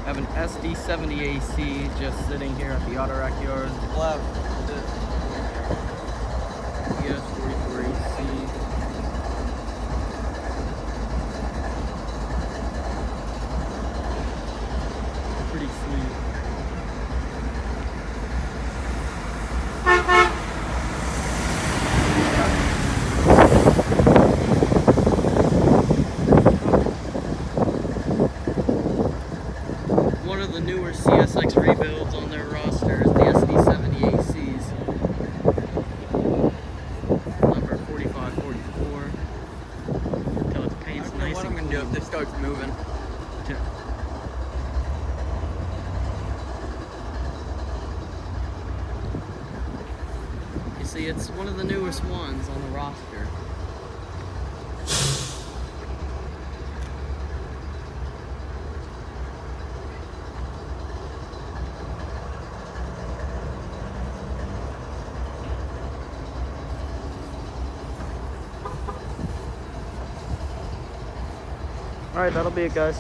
have an SD70AC just sitting here at the auto rack yard. Left. ES44AC. Pretty sweet. One of the newer CSX rebuilds on their roster is the SD70ACs. Number 4544. Until its paint's nice What and I'm gonna do clean. if this starts moving. You see, it's one of the newest ones on the roster. Alright, that'll be it, guys.